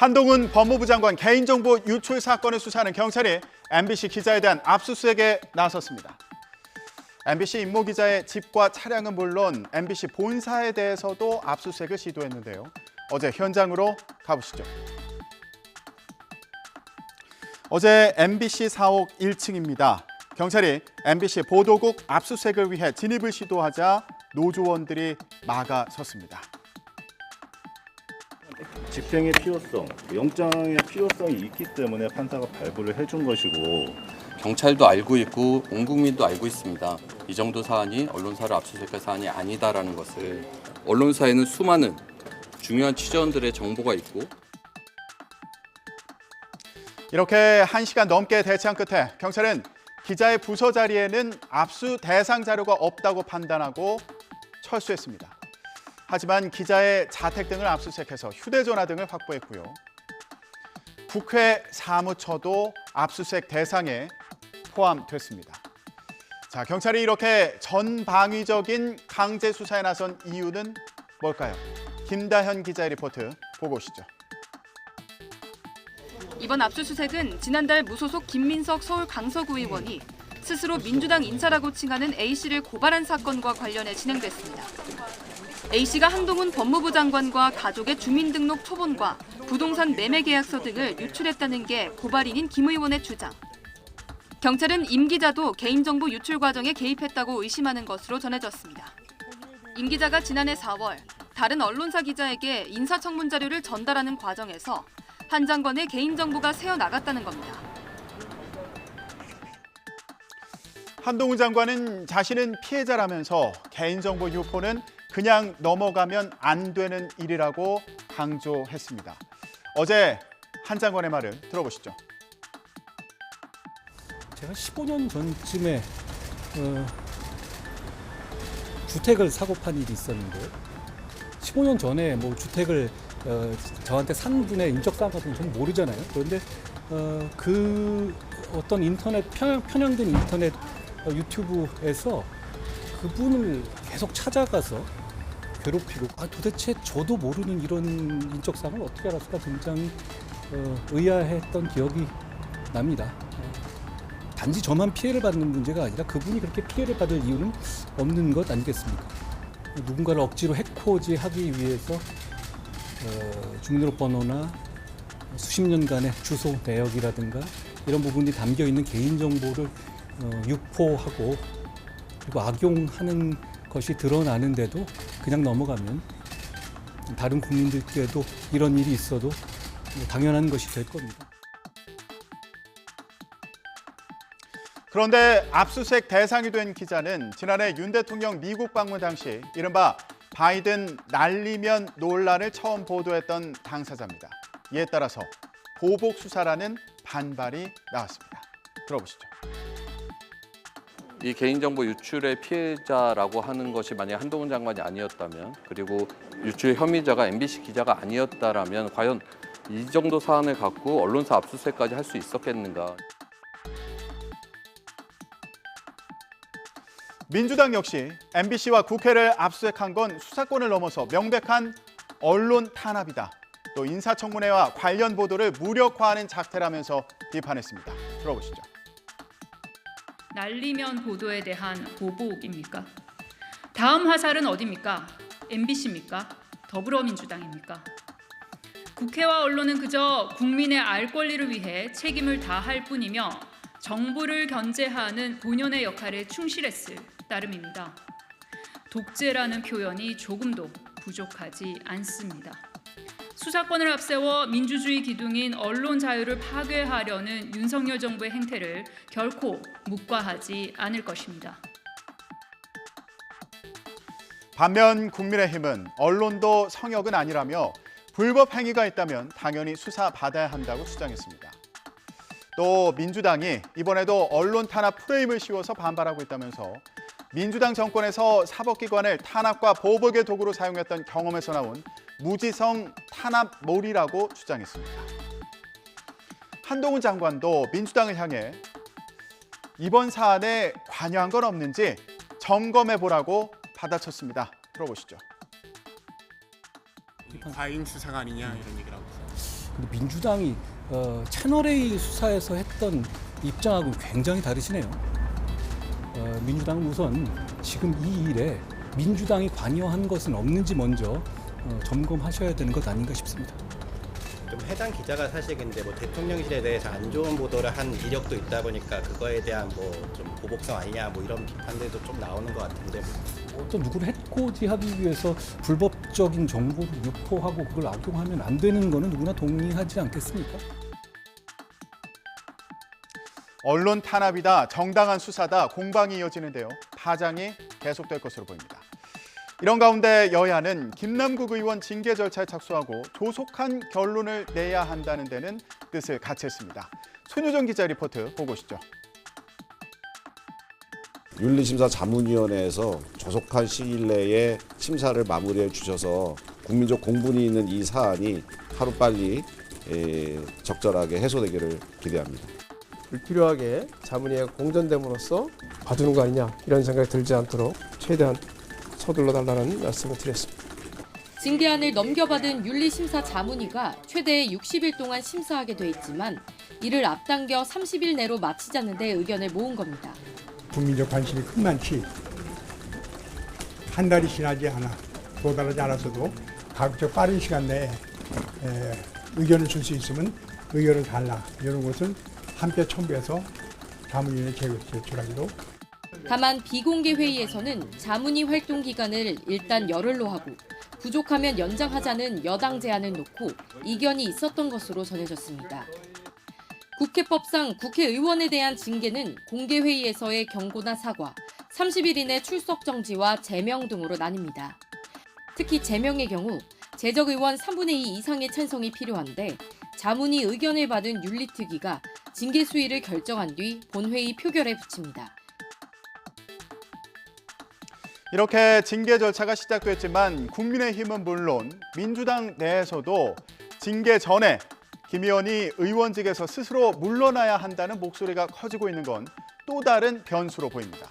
한동훈 법무부 장관 개인정보 유출 사건을 수사하는 경찰이 MBC 기자에 대한 압수수색에 나섰습니다. MBC 임모 기자의 집과 차량은 물론 MBC 본사에 대해서도 압수수색을 시도했는데요. 어제 현장으로 가보시죠. 어제 MBC 사옥 1층입니다. 경찰이 MBC 보도국 압수수색을 위해 진입을 시도하자 노조원들이 막아섰습니다. 집행의 필요성, 영장의 필요성이 있기 때문에 판사가 발부를 해준 것이고 경찰도 알고 있고 온 국민도 알고 있습니다. 이 정도 사안이 언론사를 압수수색할 사안이 아니다라는 것을 언론사에는 수많은 중요한 취재원들의 정보가 있고 이렇게 1시간 넘게 대치한 끝에 경찰은 기자의 부서 자리에는 압수 대상 자료가 없다고 판단하고 철수했습니다. 하지만 기자의 자택 등을 압수수색해서 휴대전화 등을 확보했고요. 국회 사무처도 압수수색 대상에 포함됐습니다. 자, 경찰이 이렇게 전방위적인 강제 수사에 나선 이유는 뭘까요? 김다현 기자의 리포트 보고 오시죠. 이번 압수수색은 지난달 무소속 김민석 서울 강서구 의원이 스스로 민주당 인사라고 칭하는 A씨를 고발한 사건과 관련해 진행됐습니다. A씨가 한동훈 법무부 장관과 가족의 주민등록 초본과 부동산 매매 계약서 등을 유출했다는 게 고발인인 김 의원의 주장. 경찰은 임 기자도 개인정보 유출 과정에 개입했다고 의심하는 것으로 전해졌습니다. 임 기자가 지난해 4월 다른 언론사 기자에게 인사청문 자료를 전달하는 과정에서 한 장관의 개인정보가 새어나갔다는 겁니다. 한동훈 장관은 자신은 피해자라면서 개인정보 유포는 그냥 넘어가면 안 되는 일이라고 강조했습니다. 어제 한 장관의 말을 들어보시죠. 제가 15년 전쯤에 주택을 사고 판 일이 있었는데요. 15년 전에 뭐 주택을 저한테 산 분의 인적사항 같은 건 저는 모르잖아요. 그런데 그 어떤 인터넷 편향된 인터넷 유튜브에서 그분을 계속 찾아가서 괴롭히고 도대체 저도 모르는 이런 인적사항을 어떻게 알았을까 굉장히 의아했던 기억이 납니다. 단지 저만 피해를 받는 문제가 아니라 그분이 그렇게 피해를 받을 이유는 없는 것 아니겠습니까? 누군가를 억지로 해코지하기 위해서 주민등록번호나 수십 년간의 주소 내역이라든가 이런 부분이 담겨 있는 개인정보를 유포하고 그리고 악용하는 것이 드러나는데도 그냥 넘어가면 다른 국민들께도 이런 일이 있어도 당연한 것이 될 겁니다. 그런데 압수수색 대상이 된 기자는 지난해 윤 대통령 미국 방문 당시 이른바 바이든 날리면 논란을 처음 보도했던 당사자입니다. 이에 따라서 보복 수사라는 반발이 나왔습니다. 들어보시죠. 이 개인정보 유출의 피해자라고 하는 것이 만약 한동훈 장관이 아니었다면 그리고 유출 혐의자가 MBC 기자가 아니었다라면 과연 이 정도 사안을 갖고 언론사 압수수색까지 할 수 있었겠는가. 민주당 역시 MBC와 국회를 압수수색한 건 수사권을 넘어서 명백한 언론 탄압이다. 또 인사청문회와 관련 보도를 무력화하는 작태라면서 비판했습니다. 들어보시죠. 날리면 보도에 대한 보복입니까? 다음 화살은 어디입니까? MBC입니까? 더불어민주당입니까? 국회와 언론은 그저 국민의 알 권리를 위해 책임을 다할 뿐이며 정부를 견제하는 본연의 역할에 충실했을 따름입니다. 독재라는 표현이 조금도 부족하지 않습니다. 수사권을 앞세워 민주주의 기둥인 언론 자유를 파괴하려는 윤석열 정부의 행태를 결코 묵과하지 않을 것입니다. 반면 국민의힘은 언론도 성역은 아니라며 불법 행위가 있다면 당연히 수사받아야 한다고 주장했습니다. 또 민주당이 이번에도 언론 탄압 프레임을 씌워서 반발하고 있다면서 민주당 정권에서 사법기관을 탄압과 보복의 도구로 사용했던 경험에서 나온 무지성 탄압몰이라고 주장했습니다. 한동훈 장관도 민주당을 향해 이번 사안에 관여한 건 없는지 점검해보라고 받아쳤습니다. 들어보시죠. 과잉 수사가 아니냐 이런 얘기를 하고 있어요. 근데 민주당이 채널A 수사에서 했던 입장하고 굉장히 다르시네요. 민주당은 우선 지금 이 일에 민주당이 관여한 것은 없는지 먼저 점검하셔야 되는 것 아닌가 싶습니다. 좀 해당 기자가 사실 근데 뭐 대통령실에 대해서 안 좋은 보도를 한 이력도 있다 보니까 그거에 대한 뭐 좀 보복성 아니냐 뭐 이런 비판들도 좀 나오는 것 같은데 어떤 누구를 해코지하기 위해서 불법적인 정보를 유포하고 그걸 악용하면 안 되는 거는 누구나 동의하지 않겠습니까? 언론 탄압이다, 정당한 수사다, 공방이 이어지는데요. 파장이 계속될 것으로 보입니다. 이런 가운데 여야는 김남국 의원 징계 절차에 착수하고 조속한 결론을 내야 한다는 데는 뜻을 같이 했습니다. 손유정 기자 리포트 보고 오시죠. 윤리심사 자문위원회에서 조속한 시일 내에 심사를 마무리해 주셔서 국민적 공분이 있는 이 사안이 하루빨리 적절하게 해소되기를 기대합니다. 불필요하게 자문위가 공전됨으로써 봐두는 거 아니냐 이런 생각이 들지 않도록 최대한 서둘러 달라는 말씀을 드렸습니다. 징계안을 넘겨받은 윤리심사 자문위가 최대 60일 동안 심사하게 돼 있지만 이를 앞당겨 30일 내로 마치자는 데 의견을 모은 겁니다. 국민적 관심이 큰 만치 한 달이 지나지 않아 도달하지 않았어도 가급적 빠른 시간 내에 의견을 줄 수 있으면 의견을 달라 이런 것을 함께 첨부해서 자문위원회에 제출하기로. 다만 비공개 회의에서는 자문위 활동 기간을 일단 열흘로 하고 부족하면 연장하자는 여당 제안을 놓고 이견이 있었던 것으로 전해졌습니다. 국회법상 국회의원에 대한 징계는 공개 회의에서의 경고나 사과, 30일 이내 출석 정지와 제명 등으로 나뉩니다. 특히 제명의 경우 재적 의원 3분의 2 이상의 찬성이 필요한데 자문위 의견을 받은 윤리특위가 징계 수위를 결정한 뒤 본회의 표결에 붙입니다. 이렇게 징계 절차가 시작됐지만 국민의힘은 물론 민주당 내에서도 징계 전에 김 의원이 의원직에서 스스로 물러나야 한다는 목소리가 커지고 있는 건 또 다른 변수로 보입니다.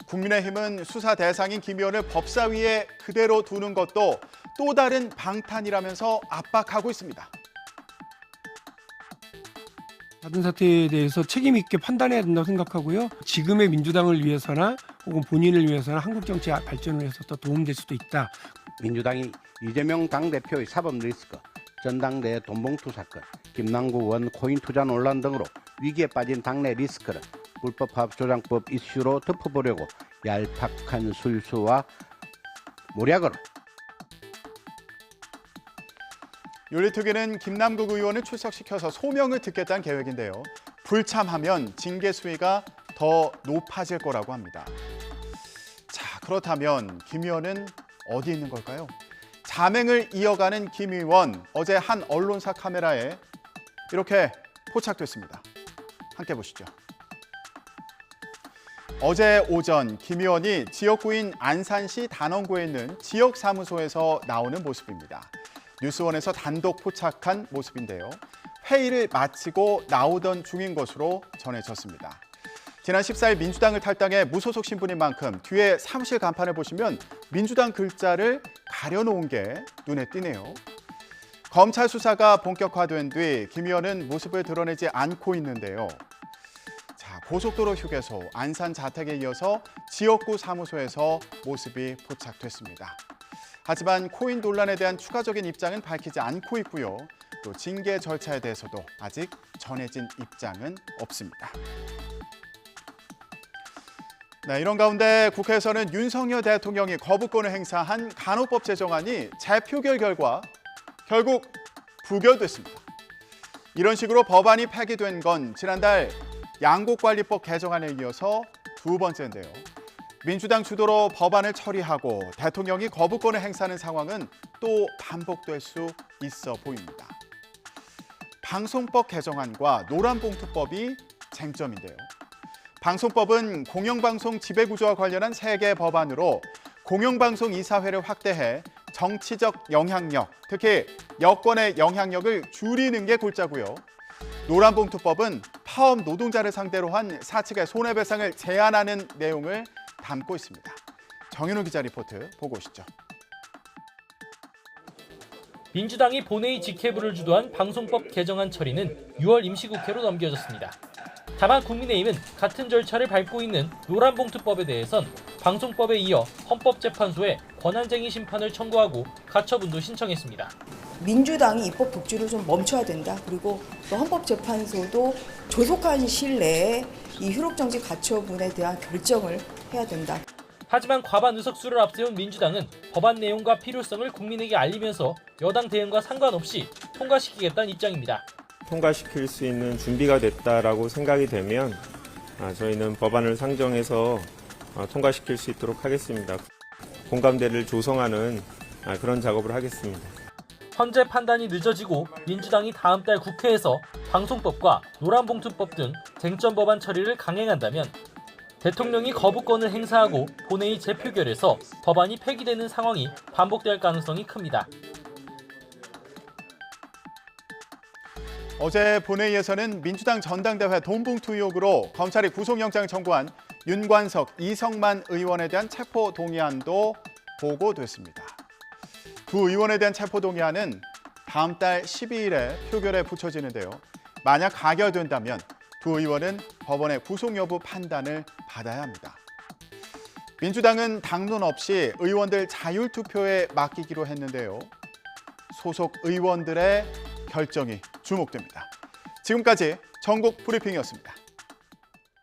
국민의힘은 수사 대상인 김 의원을 법사위에 그대로 두는 것도 또 다른 방탄이라면서 압박하고 있습니다. 받은 사태에 대해서 책임 있게 판단해야 된다고 생각하고요. 지금의 민주당을 위해서나 혹은 본인을 위해서나 한국 정치 발전을 위해서 더 도움될 수도 있다. 민주당이 이재명 당대표의 사법 리스크, 전당대회 돈봉투 사건, 김남국 의원 코인 투자 논란 등으로 위기에 빠진 당내 리스크를 불법 파업 조장법 이슈로 덮어보려고 얄팍한 술수와 모략으로 윤리특위는 김남국 의원을 출석시켜서 소명을 듣겠다는 계획인데요. 불참하면 징계 수위가 더 높아질 거라고 합니다. 자, 그렇다면 김 의원은 어디 있는 걸까요? 자맹을 이어가는 김 의원, 어제 한 언론사 카메라에 이렇게 포착됐습니다. 함께 보시죠. 어제 오전 김 의원이 지역구인 안산시 단원구에 있는 지역사무소에서 나오는 모습입니다. 뉴스원에서 단독 포착한 모습인데요. 회의를 마치고 나오던 중인 것으로 전해졌습니다. 지난 14일 민주당을 탈당해 무소속 신분인 만큼 뒤에 사무실 간판을 보시면 민주당 글자를 가려놓은 게 눈에 띄네요. 검찰 수사가 본격화된 뒤 김 의원은 모습을 드러내지 않고 있는데요. 자, 고속도로 휴게소, 안산 자택에 이어서 지역구 사무소에서 모습이 포착됐습니다. 하지만 코인 논란에 대한 추가적인 입장은 밝히지 않고 있고요. 또 징계 절차에 대해서도 아직 전해진 입장은 없습니다. 네, 이런 가운데 국회에서는 윤석열 대통령이 거부권을 행사한 간호법 제정안이 재표결 결과 결국 부결됐습니다. 이런 식으로 법안이 폐기된 건 지난달 양곡관리법 개정안에 이어서 두 번째인데요. 민주당 주도로 법안을 처리하고 대통령이 거부권을 행사하는 상황은 또 반복될 수 있어 보입니다. 방송법 개정안과 노란봉투법이 쟁점인데요. 방송법은 공영방송 지배구조와 관련한 3개 법안으로 공영방송 이사회를 확대해 정치적 영향력, 특히 여권의 영향력을 줄이는 게 골자고요. 노란봉투법은 파업 노동자를 상대로 한 사측의 손해배상을 제한하는 내용을 담고 있습니다. 정윤호 기자 리포트 보고 오시죠. 민주당이 본회의 직회부를 주도한 방송법 개정안 처리는 6월 임시국회로 넘겨졌습니다. 다만 국민의힘은 같은 절차를 밟고 있는 노란봉투법에 대해선 방송법에 이어 헌법재판소에 권한쟁의 심판을 청구하고 가처분도 신청했습니다. 민주당이 입법 독주를 좀 멈춰야 된다. 그리고 또 헌법재판소도 조속한 시일 내에 이 효력정지 가처분에 대한 결정을 해야 된다. 하지만 과반 의석수를 앞세운 민주당은 법안 내용과 필요성을 국민에게 알리면서 여당 대응과 상관없이 통과시키겠다는 입장입니다. 통과시킬 수 있는 준비가 됐다라고 생각이 되면 저희는 법안을 상정해서 통과시킬 수 있도록 하겠습니다. 공감대를 조성하는 그런 작업을 하겠습니다. 현재 판단이 늦어지고 민주당이 다음 달 국회에서 방송법과 노란봉투법 등 쟁점 법안 처리를 강행한다면 대통령이 거부권을 행사하고 본회의 재표결에서 법안이 폐기되는 상황이 반복될 가능성이 큽니다. 어제 본회의에서는 민주당 전당대회 돈봉투 의혹으로 검찰이 구속영장을 청구한 윤관석, 이성만 의원에 대한 체포동의안도 보고됐습니다. 두 의원에 대한 체포동의안은 다음 달 12일에 표결에 붙여지는데요. 만약 가결된다면 두 의원은 법원의 구속 여부 판단을 받아야 합니다. 민주당은 당론 없이 의원들 자율투표에 맡기기로 했는데요. 소속 의원들의 결정이 주목됩니다. 지금까지 전국 브리핑이었습니다.